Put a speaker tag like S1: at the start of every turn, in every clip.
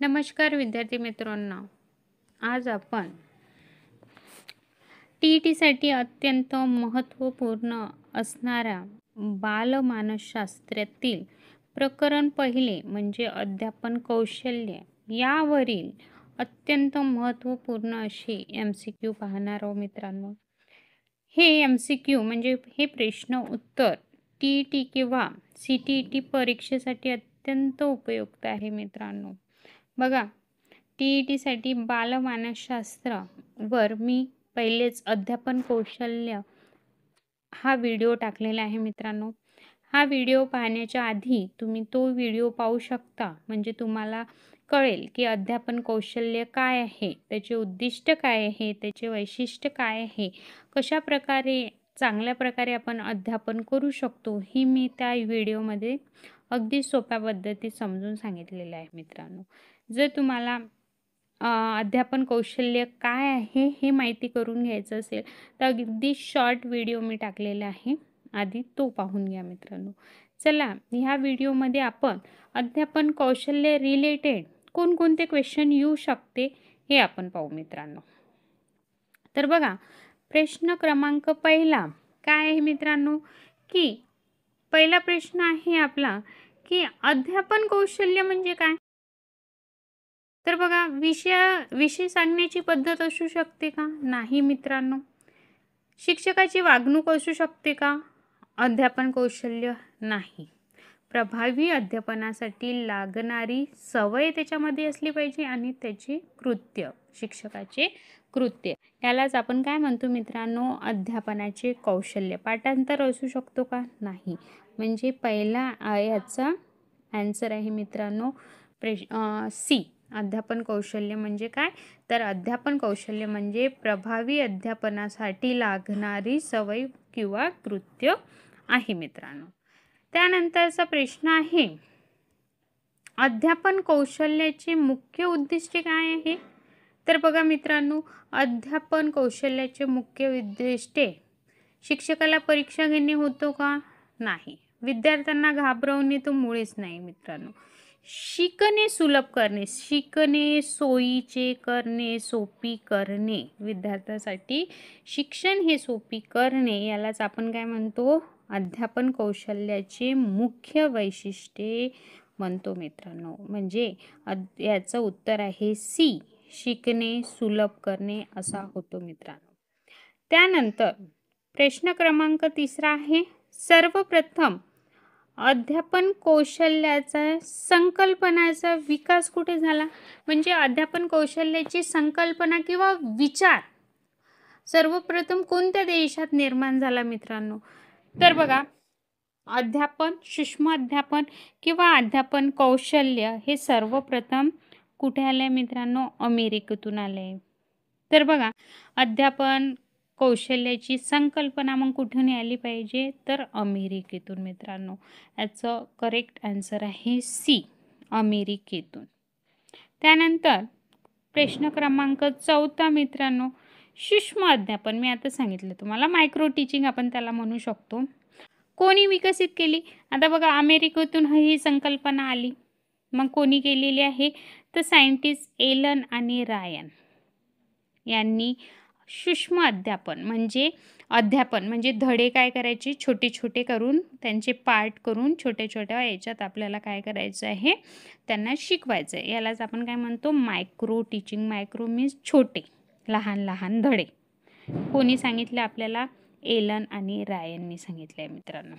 S1: नमस्कार विद्यार्थी मित्रांनो. आज आपण टी-ई-टीसाठी अत्यंत महत्त्वपूर्ण असणाऱ्या बालमानसशास्त्रातील प्रकरण पहिले म्हणजे अध्यापन कौशल्य यावरील अत्यंत महत्त्वपूर्ण असे MCQ पाहणार आहोत मित्रांनो. हे MCQ म्हणजे हे प्रश्न उत्तर टी-ई-टी किंवा CTET परीक्षेसाठी अत्यंत उपयुक्त आहे मित्रांनो. बघा, टी-ई-टीसाठी बालमानसशास्त्रावर मी पहिलेच अध्यापन कौशल्य हा व्हिडिओ टाकलेला आहे मित्रांनो. हा व्हिडिओ पाहण्याच्या आधी तुम्ही तो व्हिडिओ पाहू शकता, म्हणजे तुम्हाला कळेल की अध्यापन कौशल्य काय आहे, त्याचे उद्दिष्ट काय आहे, त्याचे वैशिष्ट्य काय आहे, कशाप्रकारे चांगल्या प्रकारे आपण अध्यापन करू शकतो, ही मी त्या व्हिडिओमध्ये अगदी सोप्या पद्धतीत समजून सांगितलेलं आहे मित्रांनो. जर तुम्हाला अध्यापन कौशल्य काय आहे हे माहिती करून घ्यायचं असेल तर अगदी शॉर्ट व्हिडिओ मी टाकलेला आहे, आधी तो पाहून घ्या मित्रांनो. चला, ह्या व्हिडिओमध्ये आपण अध्यापन कौशल्य रिलेटेड कोणकोणते क्वेश्चन येऊ शकते हे आपण पाहू मित्रांनो. तर बघा, प्रश्न क्रमांक पहिला काय आहे मित्रांनो, की पहिला प्रश्न आहे आपला की अध्यापन कौशल्य म्हणजे काय. तर बघा, विषय सांगण्याची पद्धत असू शकते का? नाही मित्रांनो. शिक्षकाची वागणूक असू शकते का? अध्यापन कौशल्य नाही. प्रभावी अध्यापनासाठी लागणारी सवय त्याच्यामध्ये असली पाहिजे आणि त्याचे कृत्य, शिक्षकाचे कृत्य, यालाच आपण काय म्हणतो मित्रांनो, अध्यापनाचे कौशल्य. पाठांतर असू शकतो का? नाही. म्हणजे पहिला याचा आन्सर आहे मित्रांनो सी. अध्यापन कौशल्य म्हणजे काय? तर अध्यापन कौशल्य म्हणजे प्रभावी अध्यापनासाठी लागणारी सवय किंवा कृत्य आहे मित्रांनो. त्यानंतरचा प्रश्न आहे, अध्यापन कौशल्याचे मुख्य उद्दिष्ट काय आहे? तर बघा मित्रांनो, अध्यापन कौशल्याचे मुख्य उद्दिष्टे शिक्षकाला परीक्षा घेणे होतो का? नाही. विद्यार्थ्यांना घाबरवणे तर मुळेच नाही मित्रांनो. शिकणे सुलभ करणे, शिकणे सोयीचे करणे, सोपी करणे, विद्यार्थ्यासाठी शिक्षण हे सोपी करणे, यालाच आपण काय म्हणतो, अध्यापन कौशल्याचे मुख्य वैशिष्ट्ये म्हणतो मित्रांनो. म्हणजे याचं उत्तर आहे सी, शिकणे सुलभ करणे असा होतो मित्रांनो. त्यानंतर प्रश्न क्रमांक तिसरा आहे, सर्वप्रथम अध्यापन कौशल्याचा संकल्पनाचा विकास कुठे झाला? म्हणजे अध्यापन कौशल्याची संकल्पना किंवा विचार सर्वप्रथम कोणत्या देशात निर्माण झाला मित्रांनो? तर बघा, अध्यापन, सूक्ष्म अध्यापन किंवा अध्यापन कौशल्य हे सर्वप्रथम कुठे आले मित्रांनो? अमेरिकेतून आले. तर बघा, अध्यापन कौशल्याची संकल्पना मग कुठून आली पाहिजे? तर अमेरिकेतून मित्रांनो. याचं करेक्ट आन्सर आहे सी, अमेरिकेतून. त्यानंतर प्रश्न क्रमांक चौथा मित्रांनो, सूक्ष्म अध्यापन, मी आता सांगितलं तुम्हाला, मायक्रो टीचिंग आपण त्याला म्हणू शकतो, कोणी विकसित केली? आता बघा, अमेरिकेतून ही संकल्पना आली. मग कोणी केलेली आहे? तर सायंटिस्ट एलन आणि रायन यांनी सूक्ष्म अध्यापन म्हणजे धडे काय करायचे, छोटे छोटे करून, त्यांचे पार्ट करून छोट्या छोट्या याच्यात आपल्याला काय करायचं आहे, त्यांना शिकवायचं आहे. यालाच आपण काय म्हणतो, मायक्रो टीचिंग. मायक्रो मीन्स छोटे, लहान लहान धडे. कोणी सांगितलं आपल्याला? एलन आणि रायननी सांगितलं आहे मित्रांनो.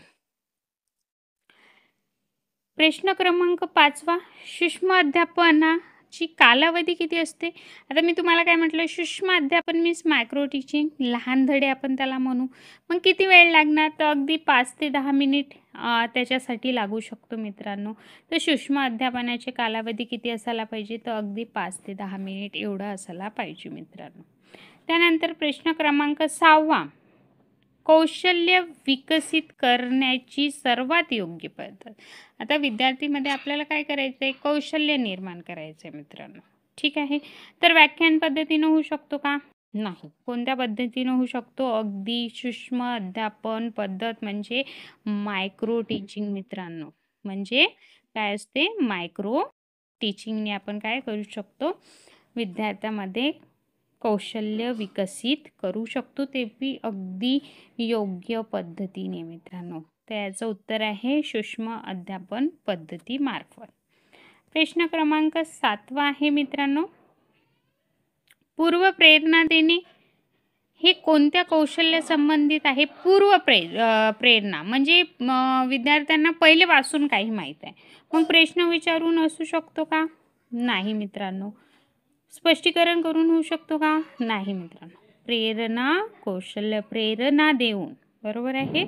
S1: प्रश्न क्रमांक 5वा, सूक्ष्म अध्यापनाची कालावधी किती असते? आता मी तुम्हाला काय म्हटलं, सूक्ष्म अध्यापन मीन्स मायक्रो टीचिंग, लहान धडे आपण त्याला म्हणू. मग किती वेळ लागणार? तर अगदी 5 ते 10 मिनिट त्याच्यासाठी लागू शकतो मित्रांनो. तर सूक्ष्म अध्यापनाचे कालावधी किती असायला पाहिजे? तर अगदी 5 ते 10 मिनिट एवढा असायला पाहिजे मित्रांनो. त्यानंतर प्रश्न क्रमांक 6वा, कौशल्य विकसित करण्याची सर्वात योग्य पद्धत. आता विद्यार्थीमध्ये आपल्याला काय करायचं आहे? कौशल्य निर्माण करायचं आहे मित्रांनो. ठीक आहे. तर व्याख्यान पद्धतीनं होऊ शकतो का? नाही. कोणत्या पद्धतीनं होऊ शकतो? अगदी सूक्ष्म अध्यापन पद्धत म्हणजे मायक्रो टीचिंग मित्रांनो. म्हणजे काय असते? मायक्रो टीचिंगने आपण काय करू शकतो, विद्यार्थ्यामध्ये कौशल्य विकसित करू शकतो, ते बी अगदी योग्य पद्धतीने मित्रांनो. तर याचं उत्तर आहे सूक्ष्म अध्यापन पद्धतीमार्फत. प्रश्न क्रमांक 7 आहे मित्रांनो, पूर्व प्रेरणा देणे हे कोणत्या कौशल्य संबंधित आहे? प्रेरणा म्हणजे विद्यार्थ्यांना पहिलेपासून काही माहीत आहे, मग प्रश्न विचारून असू शकतो का? नाही मित्रांनो. स्पष्टीकरण करून होऊ शकतो का? नाही मित्रांनो. प्रेरणा कौशल्य, प्रेरणा देऊन, बरोबर आहे.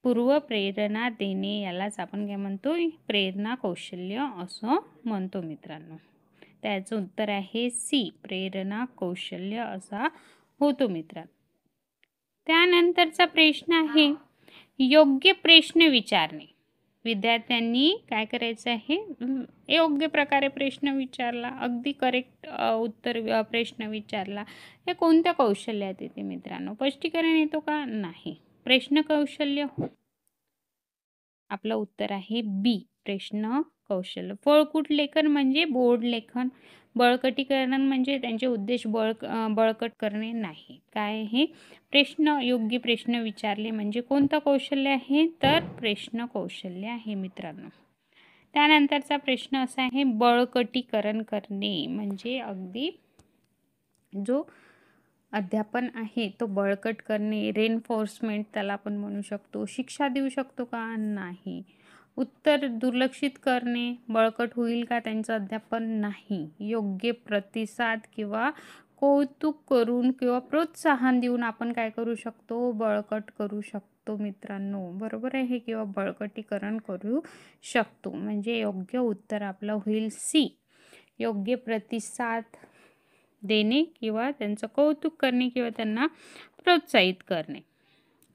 S1: पूर्व प्रेरणा देणे यालाच आपण काय म्हणतो, प्रेरणा कौशल्य असं म्हणतो मित्रांनो. त्याचं उत्तर आहे सी, प्रेरणा कौशल्य असा होतो मित्रांनो. त्यानंतरचा प्रश्न आहे योग्य प्रश्न विचारणे. विद्यार्थ्यांनी काय करायचं आहे, योग्य प्रकारे प्रश्न विचारला, अगदी करेक्ट उत्तर प्रश्न विचारला, हे कोणत्या कौशल्यात येते मित्रांनो? स्पष्टीकरण येतो का? नाही. प्रश्न कौशल्य, आपलं उत्तर आहे बी, प्रश्न कौशल्य. फळकूट लेखन म्हणजे बोर्ड लेखन, बळकटीकरण म्हणजे त्यांचे उद्देश बळकट करणे नाही. काय आहे? योग्य प्रश्न विचारले म्हणजे कोणतं कौशल्य आहे? तर प्रश्न कौशल्य आहे मित्रांनो. त्यानंतरचा प्रश्न असा आहे बळकटीकरण करणे म्हणजे अगदी जो अध्यापन आहे तो बळकट करणे, रेनफोर्समेंट त्याला आपण म्हणू शकतो. शिक्षा देऊ शकतो का? नाही. उत्तर दुर्लक्षित करणे, बळकट होईल का त्यांचं अध्यापन? नाही. योग्य प्रतिसाद किंवा कौतुक करून किंवा प्रोत्साहन देऊन आपण काय करू शकतो? बळकट करू शकतो मित्रांनो, बरोबर आहे, किंवा बळकटीकरण करू शकतो. म्हणजे योग्य उत्तर आपलं होईल सी, योग्य प्रतिसाद देणे किंवा त्यांचं कौतुक करणे किंवा त्यांना प्रोत्साहित करणे,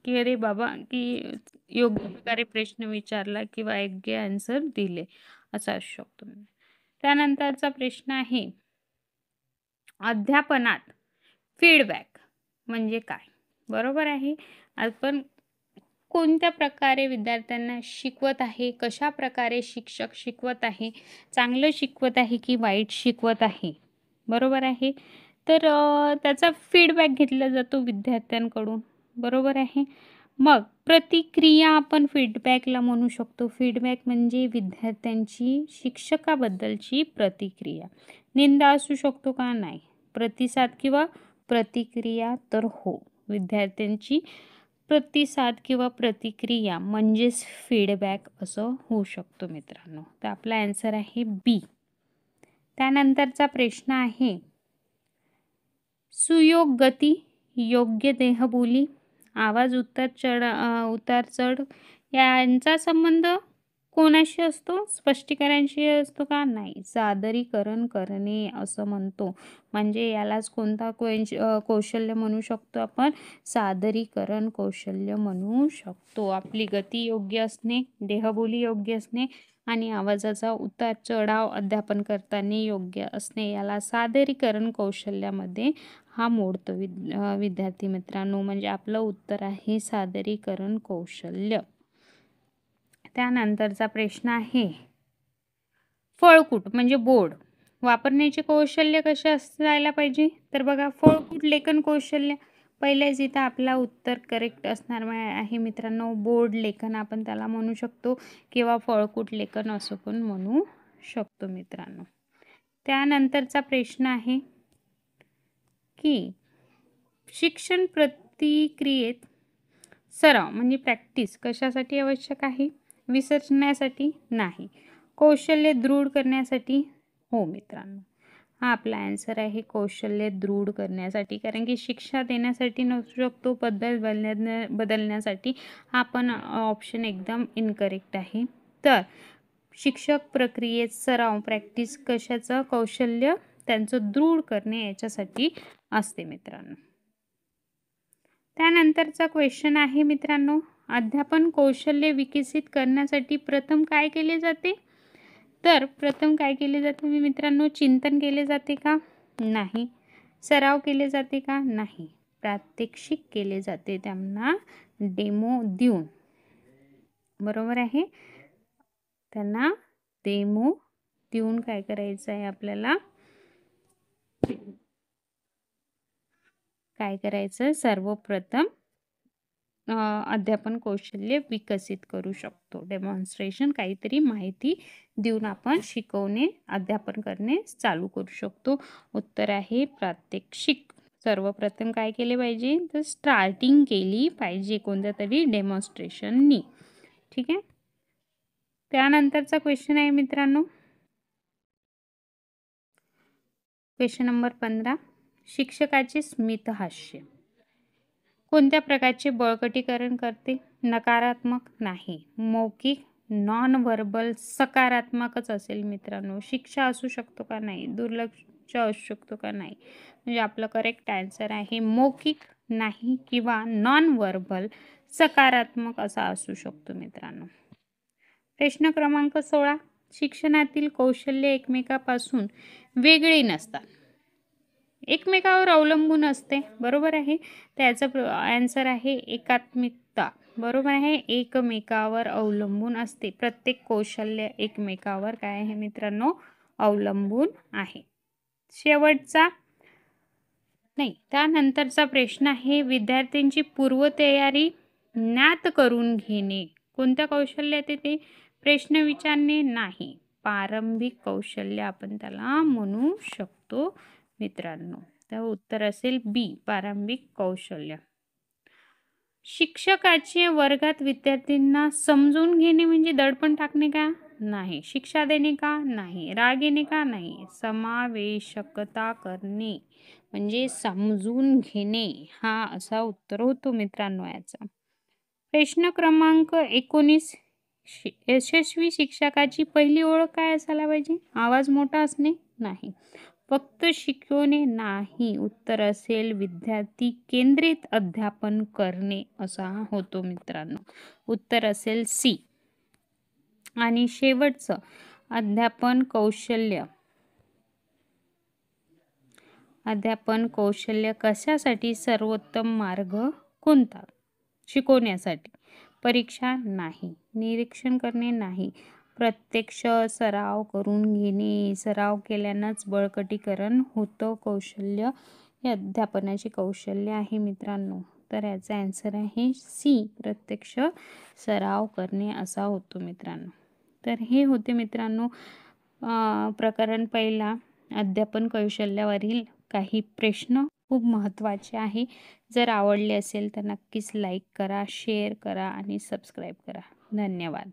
S1: की अरे बाबा की योग्य प्रकारे प्रश्न विचारला किंवा योग्य आन्सर दिले, असा असू शकतो. त्यानंतरचा प्रश्न आहे अध्यापनात फीडबॅक म्हणजे काय? बरोबर आहे. आपण कोणत्या प्रकारे विद्यार्थ्यांना शिकवत आहे, कशा प्रकारे शिक्षक शिकवत आहे, चांगलं शिकवत आहे की वाईट शिकवत आहे, बरोबर आहे. तर त्याचा फीडबॅक घेतला जातो विद्यार्थ्यांकडून, बरोबर आहे. मग प्रतिक्रिया आपण फीडबॅकला म्हणू शकतो. फीडबॅक म्हणजे विद्यार्थ्यांची शिक्षकाबद्दलची प्रतिक्रिया. निंदा असू शकतो का? नाही. प्रतिसाद किंवा प्रतिक्रिया तर हो. विद्यार्थ्यांची प्रतिसाद किंवा प्रतिक्रिया म्हणजेच फीडबॅक असं होऊ शकतो मित्रांनो. तर आपला आन्सर आहे बी. त्यानंतरचा प्रश्न आहे सुयोग गती, योग्य देहबोली, आवाज उतार चढ यांचा संबंध कोणाशी असतो? स्पष्टीकरणाशी असतो का? नाही. सादरीकरण करणे असं म्हणतो. म्हणजे यालाच कोणता कौशल्य म्हणू शकतो आपण? सादरीकरण कौशल्य म्हणू शकतो. आपली गती योग्य असणे, देहबोली योग्य असणे आणि आवाजाचा उतार चढाव अध्यापन करताना योग्य असणे याला सादरीकरण कौशल्यामध्ये हा मोडतो विद्यार्थी मित्रांनो. म्हणजे आपलं उत्तर आहे सादरीकरण कौशल्य. त्यानंतरचा प्रश्न आहे फळकूट म्हणजे बोर्ड वापरण्याचे कौशल्य कसे असायला पाहिजे? तर बघा, फळकूट लेखन कौशल्य पहिलेच इथं आपला उत्तर करेक्ट असणार आहे मित्रांनो. बोर्ड लेखन आपण त्याला म्हणू शकतो किंवा फळकूट लेखन असं पण म्हणू शकतो मित्रांनो. त्यानंतरचा प्रश्न आहे की शिक्षण प्रतिक्रियेत सराव म्हणजे प्रॅक्टिस कशासाठी आवश्यक आहे? विसरण्यासाठी? नाही. कौशल्य दृढ करण्यासाठी? हो मित्रांनो, हा आपला आन्सर आहे कौशल्य दृढ करण्यासाठी. कारण की शिक्षा देण्यासाठी नसू शकतो, पद्धत बदलण्यासाठी. हा पण ऑप्शन एकदम इनकरेक्ट आहे. तर शिक्षक प्रक्रियेत सराव प्रॅक्टिस कशाचं? कौशल्य त्यांचं दृढ करणे याच्यासाठी असते मित्रांनो. त्यानंतरचा क्वेश्चन आहे मित्रांनो, अध्यापन कौशल्य विकसित करण्यासाठी प्रथम काय केले जाते? तर प्रथम काय केले जाते मित्रांनो? चिंतन केले जाते का? नाही. सराव केले जाते का? नाही. प्रात्यक्षिक केले जाते, त्यांना डेमो देऊन, बरोबर आहे, त्यांना डेमो देऊन काय करायचं आहे आपल्याला, काय करायचं, सर्वप्रथम अध्यापन कौशल्य विकसित करू शकतो. डेमॉन्स्ट्रेशन, काहीतरी माहिती देऊन आपण शिकवणे, अध्यापन करणे चालू करू शकतो. उत्तर आहे प्रात्यक्षिक. सर्वप्रथम काय केले पाहिजे, तर स्टार्टिंग केली पाहिजे कोणत्या तरी डेमॉन्स्ट्रेशननी. ठीक आहे. त्यानंतरचा क्वेश्चन आहे मित्रांनो, क्वेश्चन नंबर 15. शिक्षकाचे स्मितहास्य कोणत्या प्रकारचे बळकटीकरण करते? नकारात्मक नाही, मौखिक, नॉन व्हर्बल, सकारात्मकच असेल मित्रांनो. शिक्षा असू शकतो का नाही, दुर्लक्ष असू शकतो का नाही. म्हणजे आपलं करेक्ट आन्सर आहे मौखिक नाही किंवा नॉन व्हर्बल, सकारात्मक असा असू शकतो मित्रांनो. प्रश्न क्रमांक 16. शिक्षणातील कौशल्य एकमेकापासून वेगळे नसतात, एकमेकावर अवलंबून असते. बरोबर आहे. त्याचं आन्सर आहे एकात्मिकता. बरोबर आहे. एकमेकावर अवलंबून असते. प्रत्येक कौशल्य एकमेकावर काय आहे मित्रांनो, अवलंबून आहे. शेवटचा नाही, त्यानंतरचा प्रश्न आहे, विद्यार्थ्यांची पूर्वतयारी ज्ञात करून घेणे कोणत्या कौशल्यात येते? प्रश्न विचारणे नाही, प्रारंभिक कौशल्य आपण त्याला म्हणू शकतो मित्रांनो. तर उत्तर असेल बी, प्रारंभिक कौशल्य. शिक्षकाचे वर्गात विद्यार्थ्यांना समजून घेणे म्हणजे दडपण टाकणे का? नाही. शिक्षा देणे का? नाही. राग येणे का? नाही. समावेशकता करणे म्हणजे समजून घेणे, हा असा उत्तर होतो मित्रांनो याचा. प्रश्न क्रमांक 19. यशस्वी शिक्षकाची पहिली ओळख काय असायला पाहिजे? आवाज मोठा असणे? नाही. फक्त शिकवणे? नाही. उत्तर असेल विद्यार्थी केंद्रित अध्यापन करणे असा होतो मित्रांनो. उत्तर असेल सी. आणि शेवटचं अध्यापन कौशल्य कशासाठी सर्वोत्तम मार्ग कोणता? शिकवण्यासाठी. परीक्षा? नाही. निरीक्षण करणे? नाही. प्रत्यक्ष सराव करून घेणे, सराव केल्यानंच बळकटीकरण होतं. कौशल्य हे अध्यापनाचे कौशल्य आहे मित्रांनो. तर याचा आन्सर आहे सी, प्रत्यक्ष सराव करणे असा होतो मित्रांनो. तर हे होते मित्रांनो प्रकरण पहिला, अध्यापन कौशल्यावरील काही प्रश्न खूप महत्त्वाचे आहे. जर आवडले असेल तर नक्कीच लाईक करा, शेअर करा आणि सबस्क्राईब करा. धन्यवाद.